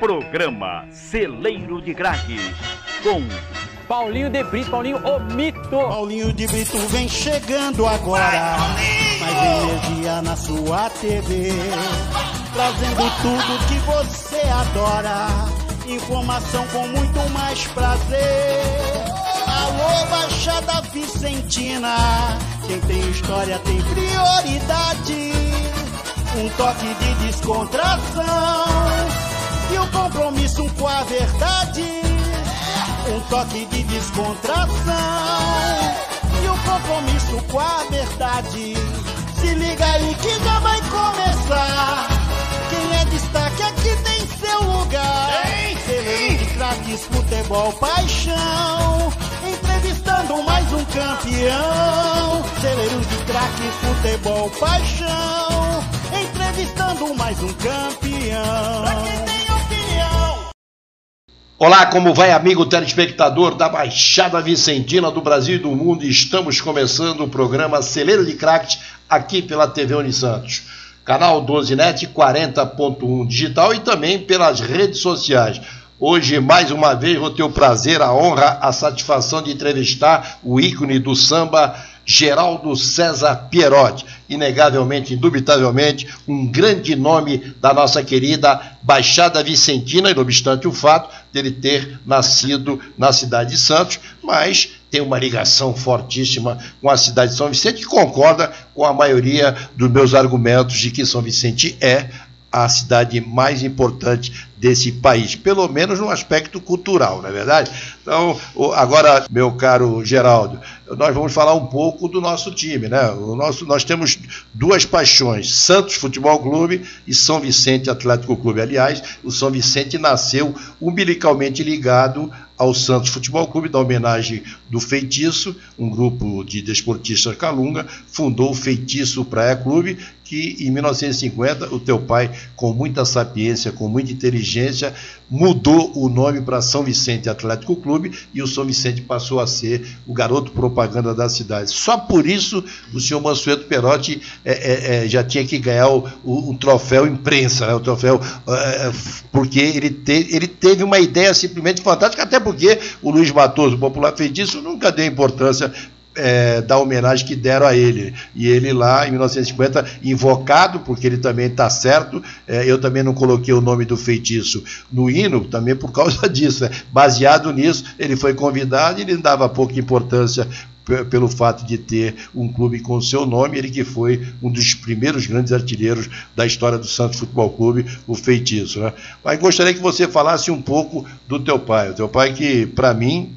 Programa Celeiro de Craques com Paulinho de Brito, Paulinho o Mito. Paulinho de Brito vem chegando agora, mais energia na sua TV, trazendo tudo que você adora, informação com muito mais prazer. Alô, Baixada Vicentina, quem tem história tem prioridade, um toque de descontração e o compromisso com a verdade. Um toque de descontração e o compromisso com a verdade. Se liga aí que já vai começar. Quem é destaque aqui tem seu lugar. Celeiro de Craques, futebol, paixão. Entrevistando mais um campeão. Celeiro de Craques, futebol, paixão. Entrevistando mais um campeão. Pra quem tem opinião. Olá, como vai, amigo telespectador da Baixada Vicentina do Brasil e do mundo? Estamos começando o programa Celeiro de Craques aqui pela TV Unisantos, canal 12net 40.1 digital e também pelas redes sociais. Hoje, mais uma vez, vou ter o prazer, a honra, a satisfação de entrevistar o ícone do samba, Geraldo César Pierotti, inegavelmente, indubitavelmente, um grande nome da nossa querida Baixada Vicentina, e não obstante o fato dele ter nascido na cidade de Santos, mas tem uma ligação fortíssima com a cidade de São Vicente, que concorda com a maioria dos meus argumentos de que São Vicente é a cidade mais importante desse país, pelo menos no aspecto cultural, não é verdade? Então, agora, meu caro Geraldo, nós vamos falar um pouco do nosso time, né? Nós temos duas paixões, Santos Futebol Clube e São Vicente Atlético Clube. Aliás, o São Vicente nasceu umbilicalmente ligado ao Santos Futebol Clube, da homenagem do Feitiço, um grupo de desportistas calunga, fundou o Feitiço Praia Clube, que em 1950 o teu pai, com muita sapiência, com muita inteligência, mudou o nome para São Vicente Atlético Clube e o São Vicente passou a ser o garoto propaganda da cidade. Só por isso o senhor Mansueto Pierotti já tinha que ganhar o troféu imprensa, né? O troféu, porque ele teve uma ideia simplesmente fantástica, até porque o Luiz Matoso, o popular feitiço, nunca deu importância da homenagem que deram a ele. E ele lá, em 1950, invocado, porque ele também está certo, eu também não coloquei o nome do feitiço no hino, também por causa disso. Baseado nisso, ele foi convidado e ele dava pouca importância pelo fato de ter um clube com o seu nome, ele que foi um dos primeiros grandes artilheiros da história do Santos Futebol Clube, o Feitiço, né? Mas gostaria que você falasse um pouco do teu pai. O teu pai que, para mim,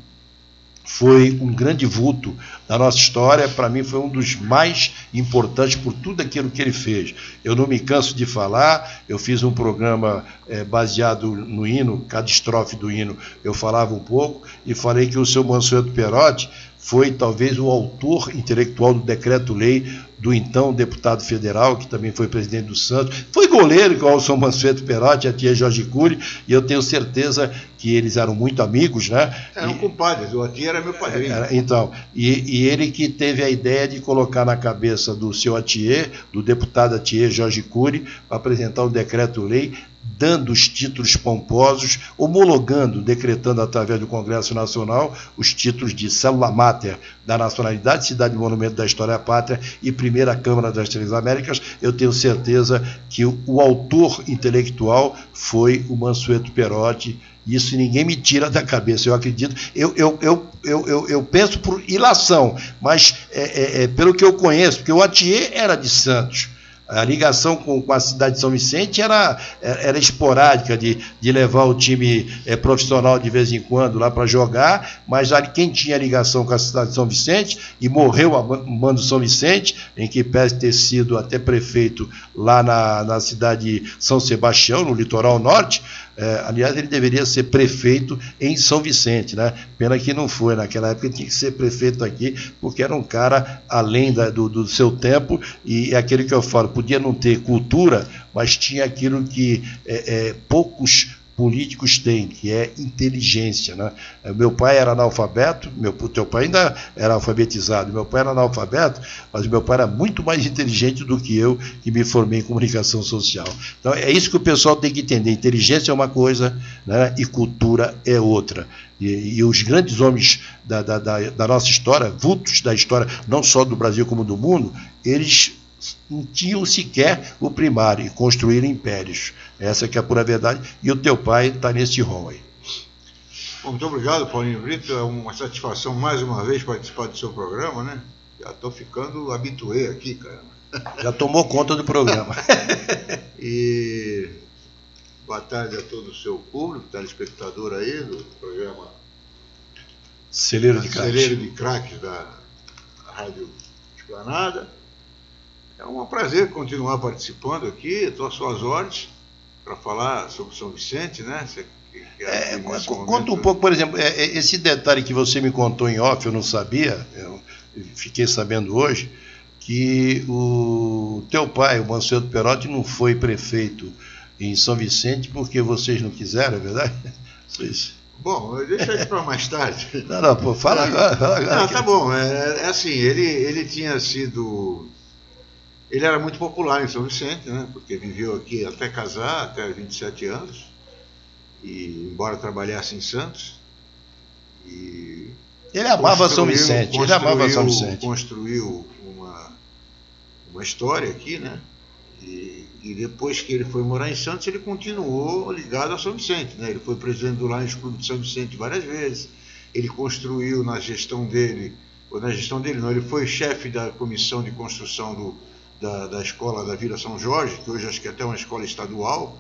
foi um grande vulto da nossa história, para mim foi um dos mais importantes por tudo aquilo que ele fez. Eu não me canso de falar, eu fiz um programa baseado no hino, cada estrofe do hino eu falava um pouco, e falei que o seu Mansueto Pierotti foi talvez o autor intelectual do decreto-lei do então deputado federal, que também foi presidente do Santos, foi goleiro igual o São Mansueto Pierotti, a tia Jorge Cury, e eu tenho certeza que eles eram muito amigos, né? Eram compadres, o Atier era meu padrinho. Então, e ele que teve a ideia de colocar na cabeça do seu Atier, do deputado Atier Jorge Cury, para apresentar o decreto-lei, dando os títulos pomposos, homologando, decretando através do Congresso Nacional os títulos de Célula Máter da nacionalidade, cidade monumento da história pátria e primeira Câmara das Três Américas. Eu tenho certeza que o autor intelectual foi o Mansueto Pierotti. Isso ninguém me tira da cabeça, eu acredito. Eu penso por ilação, mas pelo que eu conheço, porque o Atier era de Santos. A ligação com a cidade de São Vicente era esporádica, de levar o time profissional de vez em quando lá para jogar, mas quem tinha ligação com a cidade de São Vicente e morreu a mando São Vicente, em que pese ter sido até prefeito lá na cidade de São Sebastião, no litoral norte. Aliás, ele deveria ser prefeito em São Vicente, né? Pena que não foi, naquela época ele tinha que ser prefeito aqui, porque era um cara além do seu tempo, e é aquele que eu falo, podia não ter cultura, mas tinha aquilo que poucos políticos têm, que é inteligência, né? Meu pai era analfabeto, teu pai ainda era alfabetizado, meu pai era analfabeto, mas meu pai era muito mais inteligente do que eu, que me formei em comunicação social. Então é isso que o pessoal tem que entender, inteligência é uma coisa, né, e cultura é outra. E os grandes homens da nossa história, vultos da história, não só do Brasil como do mundo, eles não tinham sequer o primário, e construíram impérios. Essa que é a pura verdade, e o teu pai está nesse rol aí. Bom, muito obrigado, Paulinho Brito, é uma satisfação mais uma vez participar do seu programa, né? Já estou ficando habituê aqui, cara. Já tomou conta do programa. E boa tarde a todo o seu público, telespectador aí do programa Celeiro de Craques da Rádio Esplanada. É um prazer continuar participando aqui, estou às suas ordens para falar sobre São Vicente, né? Conta um pouco, por exemplo, esse detalhe que você me contou em off, eu não sabia, eu fiquei sabendo hoje, que o teu pai, o Mansueto Perotti, não foi prefeito em São Vicente porque vocês não quiseram, é verdade? Isso. Bom, deixa isso para mais tarde. Não, pô, fala agora. Não, tá bom, é assim, ele tinha sido... Ele era muito popular em São Vicente, né? Porque viveu aqui até casar, até 27 anos, e embora trabalhasse em Santos. E ele amava São Vicente, construiu uma história aqui, né? E depois que ele foi morar em Santos, ele continuou ligado a São Vicente, né? Ele foi presidente do Lions Clube de São Vicente várias vezes. Ele construiu na gestão dele, não, ele foi chefe da comissão de construção da escola da Vila São Jorge, que hoje acho que é até uma escola estadual,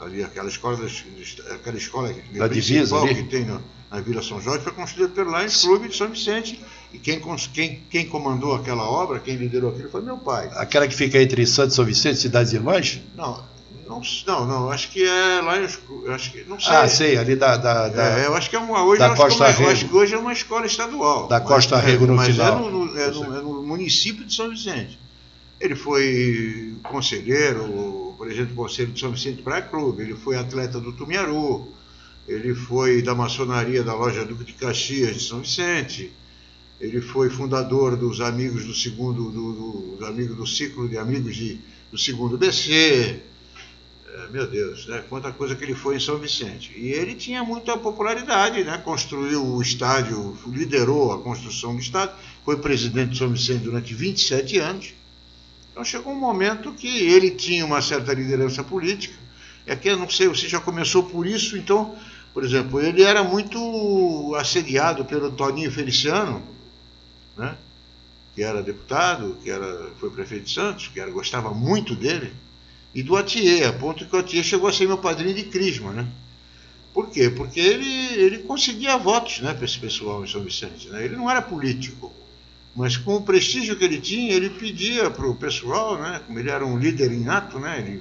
ali aquela escola da divisa que tem na Vila São Jorge, foi construída pelo Lions Clube de São Vicente, e quem comandou aquela obra, quem liderou aquilo foi meu pai. Aquela que fica entre Santos e São Vicente, Cidades Irmãs? Não, acho que é Lions Clube, acho que, não sei. Ah, sei, ali eu acho que é hoje da Costa Rego. Acho que hoje é uma escola estadual. Da Costa Rego no final. Mas é no município de São Vicente. Ele foi conselheiro, presidente do Conselho de São Vicente Praia Clube, ele foi atleta do Tumiaru, ele foi da maçonaria da Loja Duque de Caxias de São Vicente, ele foi fundador dos amigos do ciclo de amigos do segundo BC, meu Deus, né? Quanta coisa que ele foi em São Vicente. E ele tinha muita popularidade, né? Construiu o estádio, liderou a construção do estádio, foi presidente de São Vicente durante 27 anos. Então chegou um momento que ele tinha uma certa liderança política. Aqui eu não sei, você já começou por isso, então, por exemplo, ele era muito assediado pelo Toninho Feliciano, né? Que era deputado, foi prefeito de Santos, gostava muito dele, e do Atier, a ponto que o Atier chegou a ser meu padrinho de crisma, né? Por quê? Porque ele conseguia votos, né, para esse pessoal em São Vicente, né? Ele não era político, mas com o prestígio que ele tinha, ele pedia para o pessoal, né, como ele era um líder inato, né,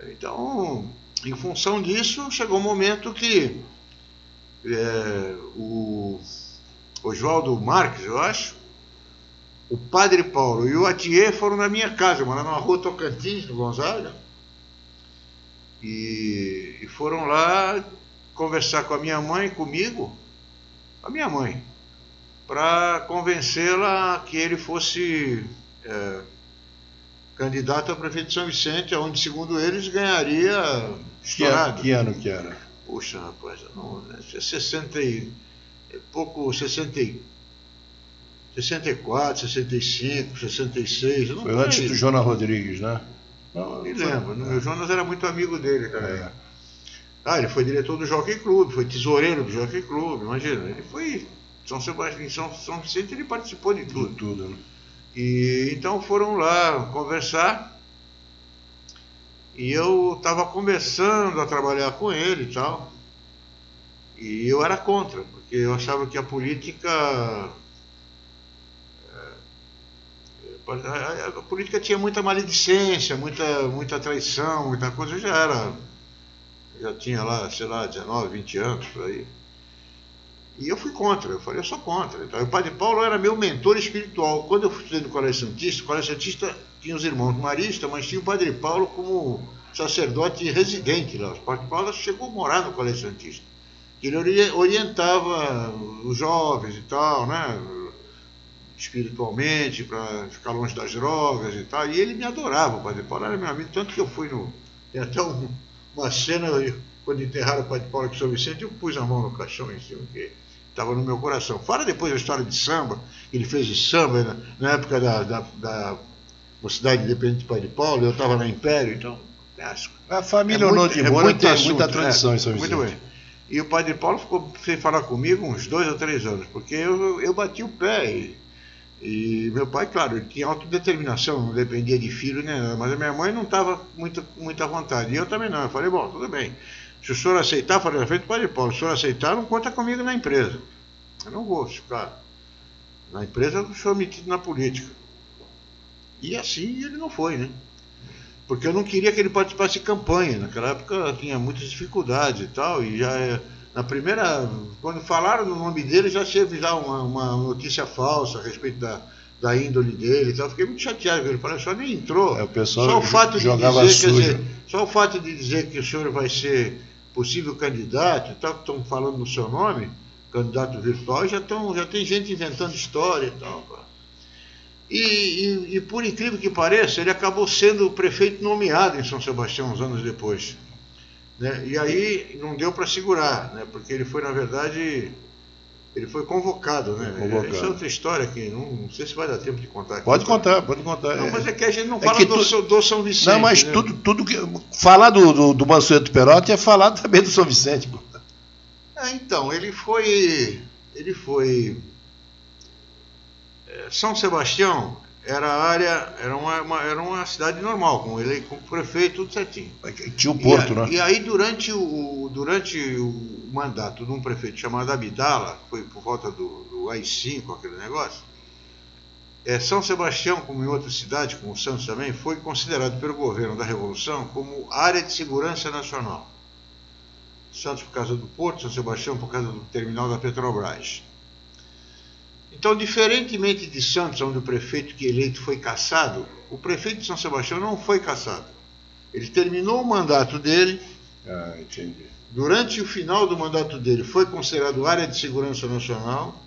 então, em função disso, chegou um momento que o Oswaldo Marques, eu acho, o Padre Paulo e o Atier foram na minha casa, morando na rua Tocantins, no Gonzaga, e foram lá conversar com a minha mãe, comigo, a minha mãe, para convencê-la que ele fosse candidato a prefeito de São Vicente, onde, segundo eles, ganharia estourado. Que ano que era? Puxa, rapaz, não, 64, 65, 66... Não foi antes do Jonas Rodrigues, né? Não me lembro. O Jonas era muito amigo dele também. Ele foi diretor do Jockey Club, foi tesoureiro do Jockey Club, imagina. Ele foi... em São Vicente ele participou de tudo. Tudo, né? E então foram lá conversar, e eu estava começando a trabalhar com ele e tal, e eu era contra, porque eu achava que a política tinha muita maledicência, muita traição, muita coisa. Eu já tinha lá, sei lá, 19, 20 anos por aí. E eu fui contra, eu falei, eu sou contra. Então, o Padre Paulo era meu mentor espiritual. Quando eu estudei no Colégio Santista, o Colégio Santista tinha os irmãos maristas, mas tinha o Padre Paulo como sacerdote residente lá. O Padre Paulo chegou a morar no Colégio Santista. Ele orientava os jovens e tal, né? Espiritualmente, para ficar longe das drogas e tal. E ele me adorava, o Padre Paulo era meu amigo. Tanto que eu fui no... Tem até uma cena, quando enterraram o Padre Paulo aqui em São Vicente, eu pus a mão no caixão em cima, que estava no meu coração. Fora depois a história de samba, ele fez de samba na época da Mocidade Independente do Padre Paulo, eu estava na Império, então... A família Honor de Moura tem muita tradição em São Vicente. Muito bem. E o Padre Paulo ficou sem falar comigo uns 2 ou 3 anos, porque eu bati o pé. E meu pai, claro, ele tinha autodeterminação, não dependia de filho, né? Mas a minha mãe não estava com muita vontade. E eu também não. Eu falei, bom, tudo bem. Se o senhor aceitar, falei na frente do Padre Paulo, se o senhor aceitar, não conta comigo na empresa. Eu não vou ficar na empresa, eu sou metido na política. E assim ele não foi, né? Porque eu não queria que ele participasse de campanha. Naquela época tinha muitas dificuldades e tal, e já na primeira, quando falaram no nome dele, já teve já uma notícia falsa a respeito da índole dele e tal. Fiquei muito chateado com ele. Falei, só nem entrou. O pessoal só o fato jogava de dizer, sujo. quer dizer, só o fato de dizer que o senhor vai ser possível candidato e tal, que estão falando no seu nome, candidato virtual, já tem gente inventando história e tal. E por incrível que pareça, ele acabou sendo o prefeito nomeado em São Sebastião uns anos depois. Né? E aí não deu para segurar, né? Porque ele foi, na verdade, ele foi convocado. Né? Essa é outra história que não sei se vai dar tempo de contar aqui. Pode contar. Não, mas é que a gente não fala do São Vicente. Não, mas né? tudo que... Falar do Mansueto Perotti é falar também do São Vicente. Pô. Então, ele foi São Sebastião era uma cidade normal, com prefeito, tudo certinho. Tinha o porto, né? E aí, durante o mandato de um prefeito chamado Abdala, foi por volta do AI-5, aquele negócio, São Sebastião, como em outras cidades, como Santos também, foi considerado pelo governo da Revolução como área de segurança nacional. Santos por causa do porto, São Sebastião por causa do terminal da Petrobras. Então, diferentemente de Santos, onde o prefeito que eleito foi cassado, o prefeito de São Sebastião não foi cassado. Ele terminou o mandato dele. Entendi. Durante o final do mandato dele, foi considerado área de segurança nacional.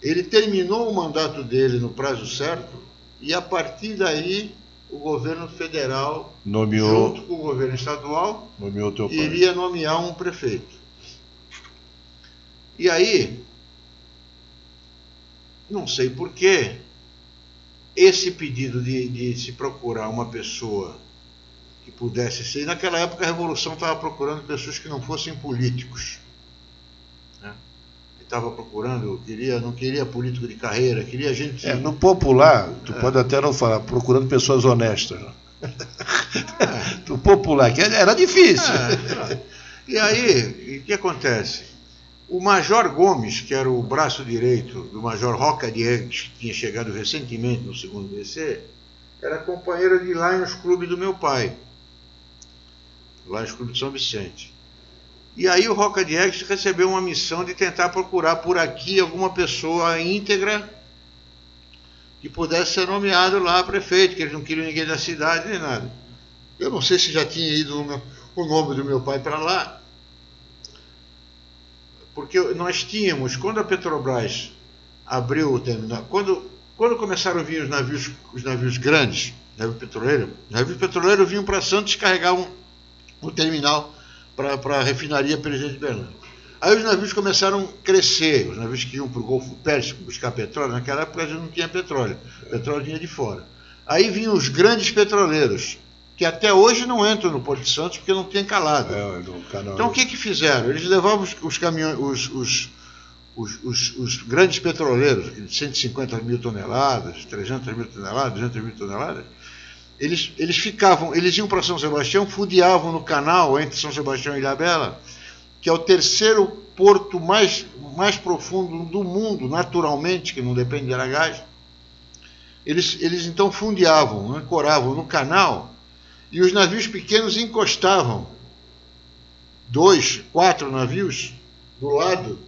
Ele terminou o mandato dele no prazo certo. E, a partir daí, o governo federal, junto com o governo estadual, iria nomear um prefeito. E aí... Não sei porquê, esse pedido de se procurar uma pessoa que pudesse ser... Naquela época a Revolução estava procurando pessoas que não fossem políticos. Né? Estava procurando, não queria político de carreira, queria gente... No popular, tu pode até não falar, procurando pessoas honestas. Né? No popular, que era difícil. E aí, o que acontece? O Major Gomes, que era o braço direito do Major Roca Diegues, que tinha chegado recentemente no 2º BC, era companheiro de Lions Clube do meu pai. Lions Clube de São Vicente. E aí o Roca Diegues recebeu uma missão de tentar procurar por aqui alguma pessoa íntegra que pudesse ser nomeado lá prefeito, que eles não queriam ninguém da cidade nem nada. Eu não sei se já tinha ido o nome do meu pai para lá, porque nós tínhamos, quando a Petrobras abriu o terminal, quando começaram a vir os navios grandes, navio petroleiro vinham para Santos, carregavam o terminal para a refinaria Presidente Bernardo. Aí os navios começaram a crescer, os navios que iam para o Golfo Pérsico buscar petróleo. Naquela época a gente não tinha petróleo, o petróleo vinha de fora. Aí vinham os grandes petroleiros, que até hoje não entram no Porto de Santos porque não tem calado. Então o que fizeram? Eles levavam os caminhões, os grandes petroleiros, de 150 mil toneladas, 300 mil toneladas, 200 mil toneladas, eles iam para São Sebastião, fundeavam no canal entre São Sebastião e Ilhabela, que é o terceiro porto mais profundo do mundo, naturalmente, que não depende de Aragás. Eles então fundeavam, ancoravam no canal, e os navios pequenos encostavam 2, 4 navios do lado,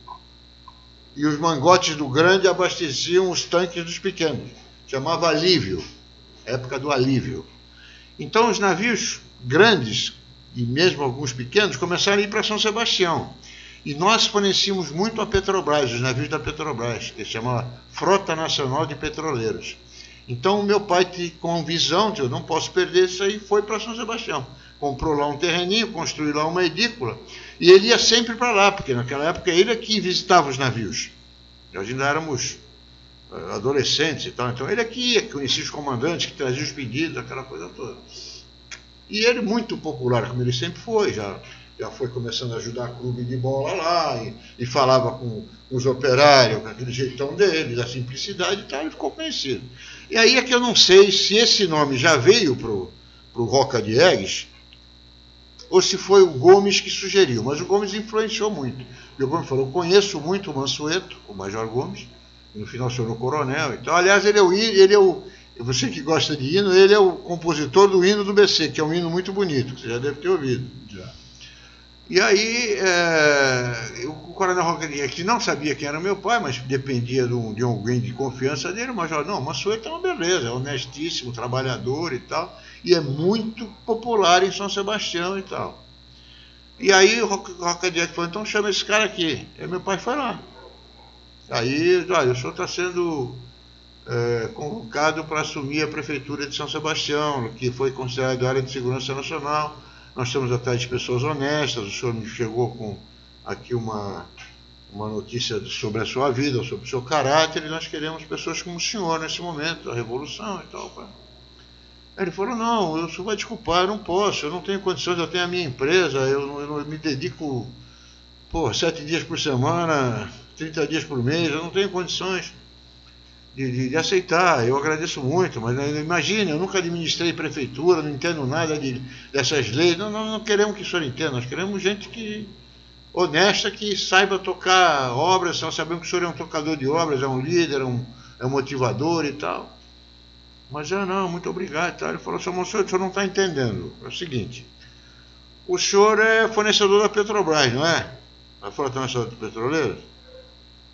e os mangotes do grande abasteciam os tanques dos pequenos. Chamava alívio, época do alívio. Então os navios grandes, e mesmo alguns pequenos, começaram a ir para São Sebastião. E nós fornecíamos muito a Petrobras, os navios da Petrobras, que se chama Frota Nacional de Petroleiros. Então o meu pai, com visão de eu não posso perder isso aí, foi para São Sebastião. Comprou lá um terreninho, construiu lá uma edícula, e ele ia sempre para lá, porque naquela época ele é que visitava os navios. Nós ainda éramos adolescentes e tal, então ele aqui ia, conhecia os comandantes, que trazia os pedidos, aquela coisa toda. E ele, muito popular, como ele sempre foi, já foi começando a ajudar clube de bola lá, e falava com os operários, com aquele jeitão dele, da simplicidade e tal, ele ficou conhecido. E aí é que eu não sei se esse nome já veio pro Roca Diegues, ou se foi o Gomes que sugeriu, mas o Gomes influenciou muito. E o Gomes falou, eu conheço muito o Mansueto, o Major Gomes, e no final se tornou coronel. Então, aliás, ele é o você que gosta de hino, ele é o compositor do hino do BC, que é um hino muito bonito, que você já deve ter ouvido. Já. E aí, o coronel Roca Diegues, que não sabia quem era meu pai, mas dependia de alguém de confiança dele, o Major, não, o Mansueto é uma beleza, é honestíssimo, trabalhador e tal, e é muito popular em São Sebastião e tal. E aí o Roca Diegues falou, então chama esse cara aqui. Aí meu pai foi lá. Aí, olha, o senhor está sendo convocado para assumir a prefeitura de São Sebastião, que foi considerada área de segurança nacional. Nós estamos atrás de pessoas honestas, o senhor me chegou com aqui uma notícia sobre a sua vida, sobre o seu caráter, e nós queremos pessoas como o senhor nesse momento, da Revolução e tal. Aí ele falou, não, o senhor vai desculpar, eu não posso, eu não tenho condições, eu tenho a minha empresa, eu não me dedico 7 dias por semana, 30 dias por mês, eu não tenho condições de aceitar. Eu agradeço muito, mas imagine, eu nunca administrei prefeitura, não entendo nada dessas leis. Não queremos que o senhor entenda, nós queremos gente honesta, que saiba tocar obras. Nós sabemos que o senhor é um tocador de obras, é um líder, é um motivador e tal. Mas não, muito obrigado. Tá? Ele falou, senhor Monsenhor, o senhor não está entendendo. É o seguinte, o senhor é fornecedor da Petrobras, não é? A Frota Nacional de Petroleiros?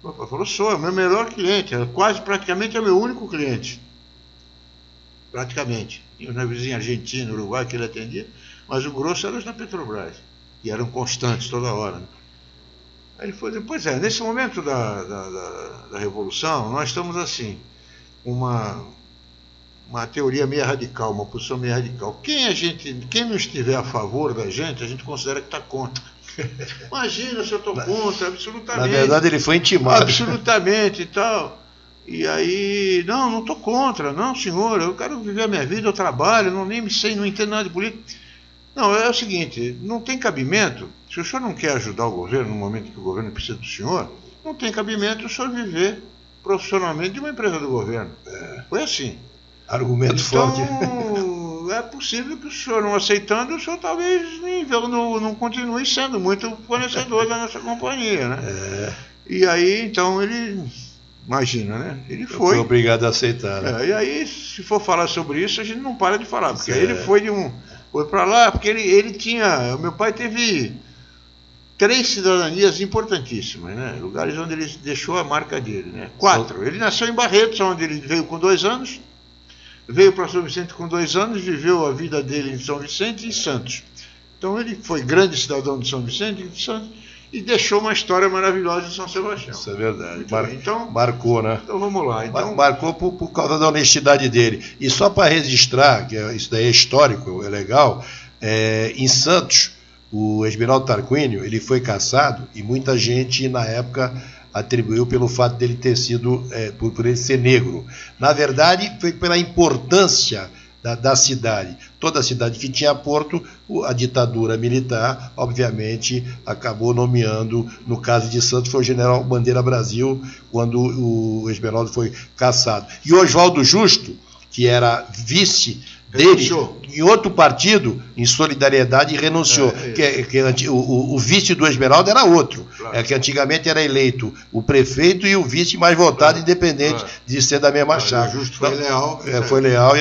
Meu pai falou, sou, é o meu melhor cliente, praticamente é o meu único cliente. Praticamente. E os navios argentinos, Uruguai, que ele atendia, mas o grosso era os da Petrobras, que eram constantes toda hora. Né? Aí ele falou, pois é, nesse momento da Revolução, nós estamos assim, uma teoria meio radical, uma posição meio radical. Quem não estiver a favor da gente, a gente considera que está contra. Imagina se eu estou contra, absolutamente. Na verdade, ele foi intimado. Absolutamente e tal. E aí, não estou contra, não, senhor, eu quero viver a minha vida, eu trabalho, não entendo nada de política. Não, é o seguinte, não tem cabimento, se o senhor não quer ajudar o governo no momento que o governo precisa do senhor, não tem cabimento o senhor viver profissionalmente de uma empresa do governo. Foi assim. Argumento forte. É possível que o senhor, não aceitando, o senhor talvez não continue sendo muito fornecedor da nossa companhia, né? E aí, então, ele, imagina, né? Ele foi obrigado a aceitar, né? E aí, se for falar sobre isso, a gente não para de falar, porque aí ele foi para lá, porque ele tinha, meu pai teve 3 cidadanias importantíssimas, né? Lugares onde ele deixou a marca dele, né? 4. Ele nasceu em Barretos, onde ele veio com 2 anos, veio para São Vicente com 2 anos, viveu a vida dele em São Vicente e em Santos. Então ele foi grande cidadão de São Vicente e de Santos e deixou uma história maravilhosa em São Sebastião. Isso é verdade. Então, marcou, né? Então vamos lá. Então, marcou por causa da honestidade dele. E só para registrar, que isso daí é histórico, é legal, em Santos, o Esmeraldo Tarquínio, ele foi cassado e muita gente na época atribuiu pelo fato dele ter sido, por ele ser negro. Na verdade, foi pela importância da cidade. Toda a cidade que tinha porto, a ditadura militar, obviamente, acabou nomeando, no caso de Santos, foi o general Bandeira Brasil, quando o Esmeraldo foi cassado. E o Oswaldo Justo, que era vice dele, em outro partido, em solidariedade, renunciou. O vice do Esmeraldo era outro, claro. Que antigamente era eleito o prefeito e o vice mais votado, independente de ser da mesma chapa. O Justo foi leal. Foi leal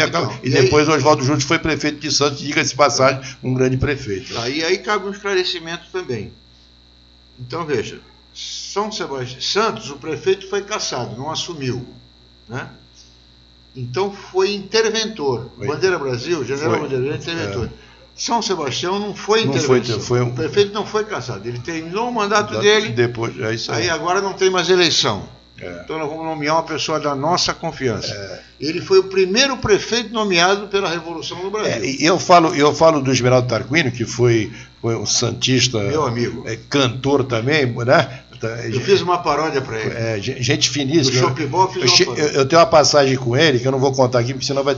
e depois o Oswaldo Justo foi prefeito de Santos, diga-se de passagem, um grande prefeito. Aí cabe um esclarecimento também. Então veja, Santos, o prefeito foi cassado, não assumiu, né? Então foi interventor. Bandeira Brasil, general Bandeira Brasil, interventor. São Sebastião não foi intervenção. O prefeito não foi cassado. Ele terminou o mandato dele. Depois, é isso aí. Aí agora não tem mais eleição. Então nós vamos nomear uma pessoa da nossa confiança. Ele foi o primeiro prefeito nomeado pela Revolução no Brasil. Eu falo do Esmeraldo Tarquínio, que foi um santista, meu amigo, cantor também, né? Eu fiz uma paródia para ele. Gente finíssima. Eu tenho uma passagem com ele que eu não vou contar aqui, porque senão vai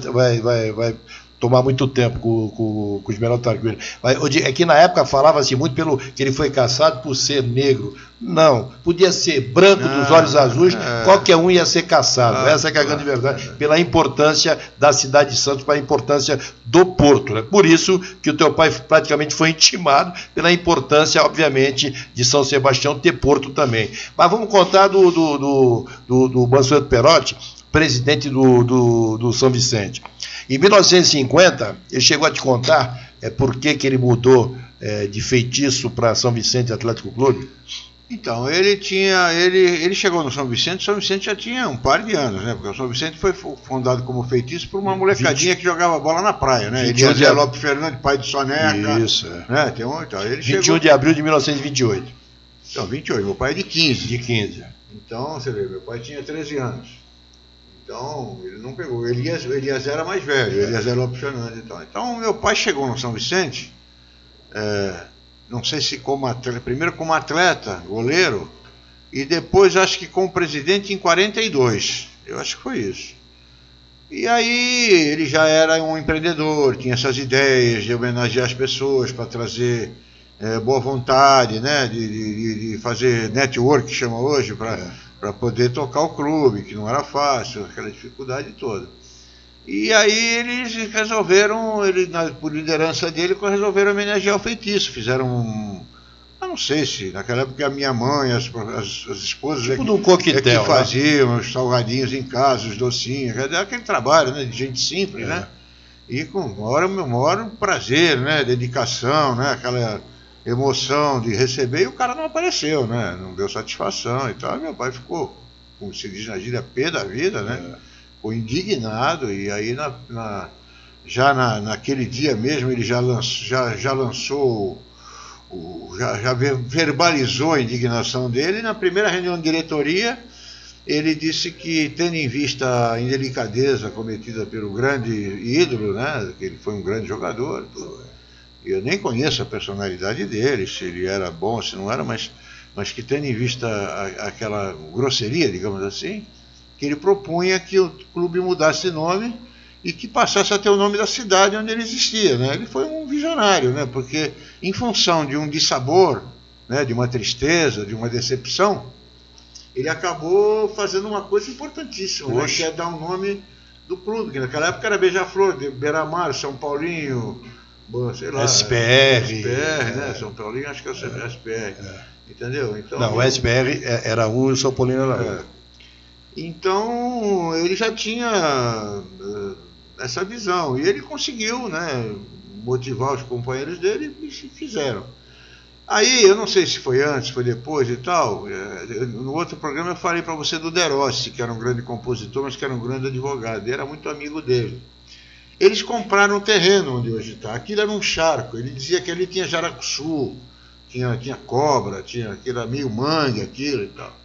tomar muito tempo com o Esmeraldo Tarquínio. É que na época falava-se muito que ele foi caçado por ser negro. Não, podia ser branco, dos olhos azuis, qualquer um ia ser caçado. Essa é a grande verdade, pela importância da cidade de Santos, pela importância do Porto. Né? Por isso que o teu pai praticamente foi intimado, pela importância, obviamente, de São Sebastião ter Porto também. Mas vamos contar do Mansueto Perotti, presidente do São Vicente. Em 1950, ele chegou a te contar por que ele mudou de Feitiço para São Vicente Atlético Clube? Então, ele chegou no São Vicente já tinha um par de anos, né? Porque o São Vicente foi fundado como Feitiço por uma molecadinha que jogava bola na praia, né? Ele é Lopes Fernandes, pai de Soneca. Isso, né? Então, ele 21 de abril de 1928. Então, 28, meu pai é de 15. De 15. Então, você vê, meu pai tinha 13 anos. Então, ele não pegou. Elias era mais velho, Elias Lopes Fernandes. Então, meu pai chegou no São Vicente, não sei se primeiro como atleta, goleiro, e depois acho que como presidente em 42. Eu acho que foi isso. E aí ele já era um empreendedor, tinha essas ideias de homenagear as pessoas para trazer boa vontade, né, de fazer network, que chama hoje, para poder tocar o clube, que não era fácil, aquela dificuldade toda. E aí eles resolveram, por liderança dele, resolveram homenagear o Feitiço. Fizeram eu não sei se naquela época a minha mãe, as esposas que faziam os salgadinhos em casa, os docinhos, aquele trabalho, né, de gente simples, né? E com maior prazer, né, dedicação, né, aquela emoção de receber, e o cara não apareceu, né? Não deu satisfação e tal. E meu pai ficou, como se diz na gíria, pé da vida, né? Ficou indignado, e aí naquele dia mesmo ele já lançou, já verbalizou a indignação dele. Na primeira reunião de diretoria, ele disse que, tendo em vista a indelicadeza cometida pelo grande ídolo, né? Que ele foi um grande jogador, eu nem conheço a personalidade dele, se ele era bom, se não era, mas que, tendo em vista aquela grosseria, digamos assim, que ele propunha que o clube mudasse de nome e que passasse a ter o nome da cidade onde ele existia, né? Ele foi um visionário, né? Porque, em função de um dissabor, né? De uma tristeza, de uma decepção, ele acabou fazendo uma coisa importantíssima, né? Que é dar o nome do clube, que naquela época era Beija-Flor, Beira-Mar, São Paulinho, sei lá, SPR, né? São Paulinho, acho que é o SPR, entendeu? Então, não, o SPR era um e o São Paulino era outro. Então, ele já tinha essa visão, e ele conseguiu, né, motivar os companheiros dele, e fizeram. Aí, eu não sei se foi antes, foi depois e tal, no outro programa eu falei para você do Derossi, que era um grande compositor, mas que era um grande advogado, e era muito amigo dele. Eles compraram o terreno onde hoje está. Aquilo era um charco. Ele dizia que ali tinha jaracuçu, tinha cobra, que era meio mangue, aquilo e tal.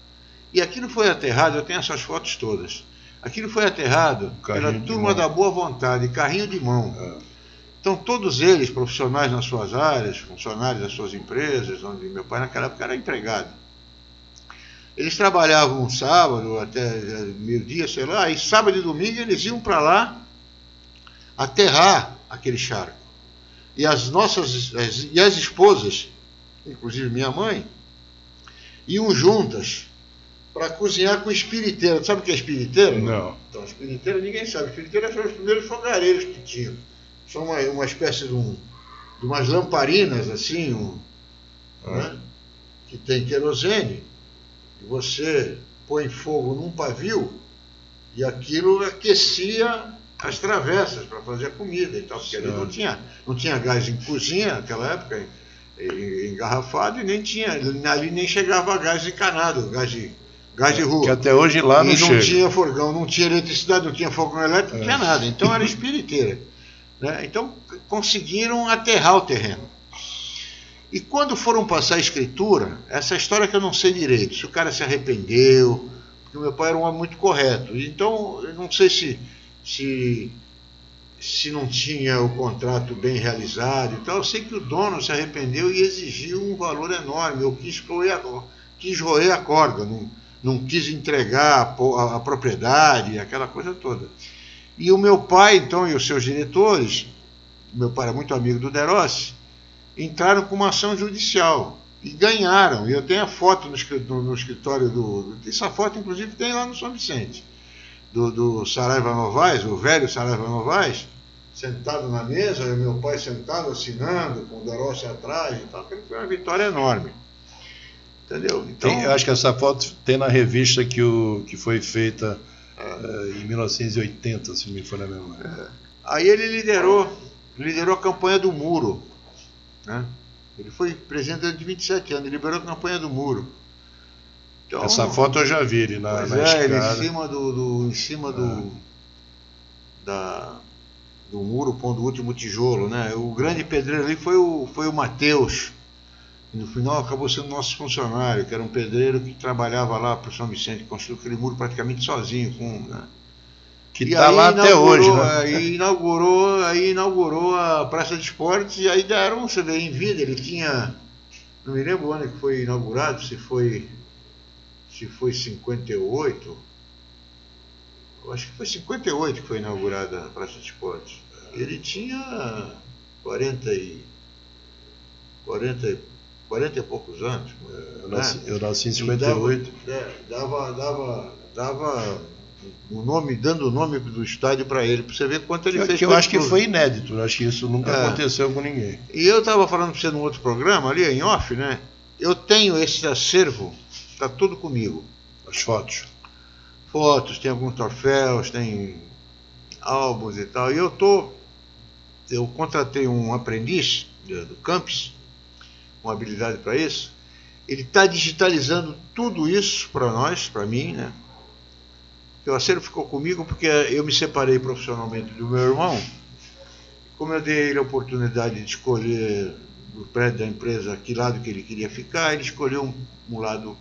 E aquilo foi aterrado, eu tenho essas fotos todas. Aquilo foi aterrado pela turma da boa vontade, carrinho de mão. Então, todos eles, profissionais nas suas áreas, funcionários das suas empresas, onde meu pai naquela época era empregado. Eles trabalhavam um sábado até meio-dia, sei lá, e sábado e domingo eles iam para lá aterrar aquele charco. E as esposas, inclusive minha mãe, iam juntas para cozinhar com espiriteira. Sabe o que é espiriteira? Não. Então, espiriteira ninguém sabe. Espiriteira são os primeiros fogareiros que tinham. São uma espécie de umas lamparinas assim, né, que tem querosene, e você põe fogo num pavio e aquilo aquecia as travessas para fazer a comida e tal, porque ali não tinha gás em cozinha naquela época, engarrafado, e ali nem chegava gás encanado, gás de rua. Que até hoje lá não chega. Não tinha fogão, não tinha eletricidade, não tinha fogão elétrico, não tinha nada. Então era espiriteira. né? Então conseguiram aterrar o terreno. E quando foram passar a escritura, essa história que eu não sei direito, se o cara se arrependeu, porque o meu pai era um homem muito correto. Então, eu não sei se não tinha o contrato bem realizado e tal. Eu sei que o dono se arrependeu e exigiu um valor enorme. Eu quis roer a corda, não quis entregar a propriedade, aquela coisa toda. E o meu pai, então, e os seus diretores, meu pai era muito amigo do De Rossi, entraram com uma ação judicial e ganharam. E eu tenho a foto no escritório essa foto, inclusive, tem lá no São Vicente, do Saraiva Novaes, o velho Saraiva Novaes, sentado na mesa, e meu pai sentado assinando, com o De Rossi atrás e tal. Foi uma vitória enorme. Entendeu? Então, eu acho que essa foto tem na revista que foi feita em 1980, se não me for na memória. Aí ele liderou a campanha do muro, né? Ele foi presidente durante 27 anos, ele liberou a campanha do muro. Então, essa foto eu já vi ele na escada. Ele em cima do muro, pondo o último tijolo, né? O grande pedreiro ali foi o Matheus. No final acabou sendo nosso funcionário, que era um pedreiro que trabalhava lá para o São Vicente, construiu aquele muro praticamente sozinho, né? Que está lá até hoje, né? Aí inaugurou a Praça de Esportes, e aí deram, você vê, em vida, ele tinha, não me lembro o ano que foi inaugurado, se foi 58, eu acho que foi 58 que foi inaugurada a Praça de Esportes. Ele tinha 40 e poucos anos. Eu nasci em 58. Dava dando o nome do estádio para ele, para você ver quanto ele fez. Eu acho que foi inédito, eu acho que isso nunca aconteceu com ninguém. E eu estava falando para você num outro programa, ali em off, né? Eu tenho esse acervo, está tudo comigo. As fotos. Tem alguns troféus, tem álbuns e tal. E eu contratei um aprendiz do Campus, com habilidade para isso. Ele está digitalizando tudo isso para nós, para mim, né? O acervo ficou comigo porque eu me separei profissionalmente do meu irmão. Como eu dei a ele a oportunidade de escolher no prédio da empresa que lado que ele queria ficar, ele escolheu um lado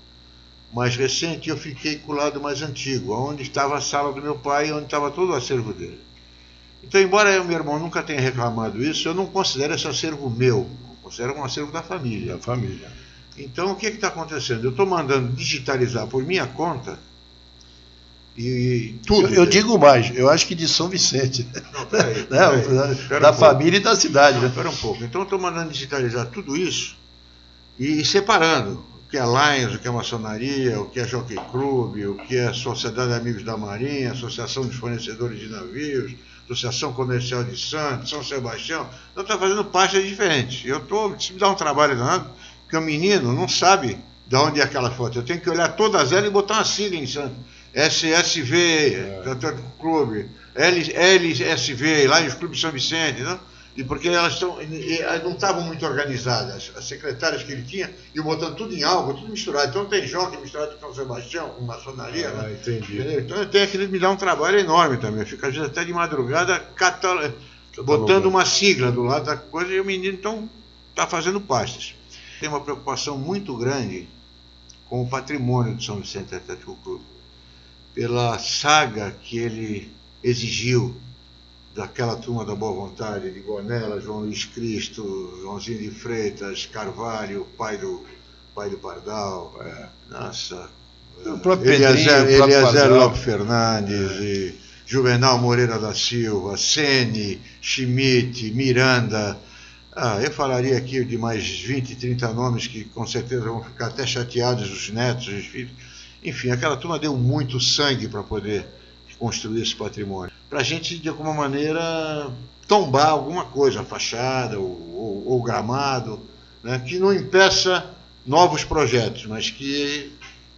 mais recente e eu fiquei com o lado mais antigo, onde estava a sala do meu pai e onde estava todo o acervo dele. Então, embora meu irmão nunca tenha reclamado isso, eu não considero esse acervo meu, eu considero um acervo da família. Da família. Então, o que está acontecendo? Eu estou mandando digitalizar por minha conta e tudo. Eu digo mais, eu acho que de São Vicente. Não, peraí, da família e da cidade. Né? Espera um pouco. Então, eu estou mandando digitalizar tudo isso e separando o que é Lions, o que é maçonaria, o que é Jockey Club, o que é Sociedade de Amigos da Marinha, Associação dos Fornecedores de Navios, Associação Comercial de Santos, São Sebastião. Eu estou fazendo pastas diferentes. Isso me dá um trabalho danado, porque o menino não sabe de onde é aquela foto. Eu tenho que olhar todas elas e botar uma sigla em Santos. SSV, Clube, LSV, lá nos Clubes São Vicente, não? E porque elas não estavam muito organizadas, as secretárias que ele tinha, iam botando tudo em algo, tudo misturado. Então tem jockey misturado com São Sebastião, com maçonaria, né? Entendi. Entendeu? Então eu tenho aquele me dá um trabalho enorme também. Eu fico às vezes até de madrugada botando uma sigla do lado da coisa, e o menino então está fazendo pastas. Tem uma preocupação muito grande com o patrimônio do São Vicente Atlético Clube, pela saga que ele exigiu daquela turma da boa vontade, de Gonella, João Luiz Cristo, Joãozinho de Freitas, Carvalho, pai do Pardal, nossa, o próprio Eliezer Lopes Fernandes, e Juvenal Moreira da Silva, Sene, Schmidt, Miranda. Eu falaria aqui de mais 20, 30 nomes que com certeza vão ficar até chateados, os netos, os filhos. Enfim, aquela turma deu muito sangue para poder construir esse patrimônio. Para a gente, de alguma maneira, tombar alguma coisa, a fachada ou gramado, né, que não impeça novos projetos, mas que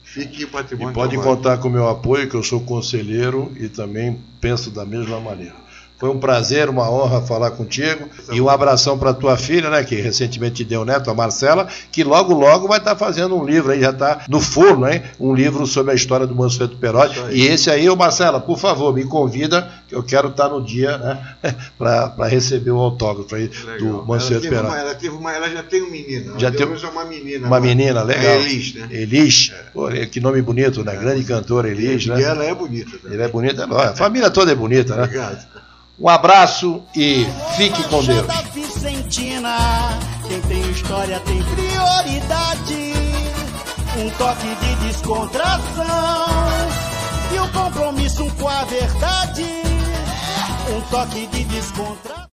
fique o patrimônio. E pode contar com o meu apoio, que eu sou conselheiro e também penso da mesma maneira. Foi um prazer, uma honra falar contigo. E um abração para tua filha, né, que recentemente te deu neto, a Marcela, que logo, logo vai estar fazendo um livro aí, já está no forno, hein? Um livro sobre a história do Mansueto Perotti. E esse aí, ô Marcela, por favor, me convida, que eu quero estar no dia, né, para receber o autógrafo aí do Mansueto Perotti. Ela já tem um menino. Já tem uma menina. Uma menina, legal. É Elis, né? Elis. Pô, que nome bonito, né? Grande cantora Elis, né? E ela é bonita. Né? Ele é bonita, a família toda é bonita, né? Obrigado. Um abraço e fique com Deus. Vicentina, quem tem história tem prioridade. Um toque de descontração e o compromisso com a verdade. Um toque de descontração.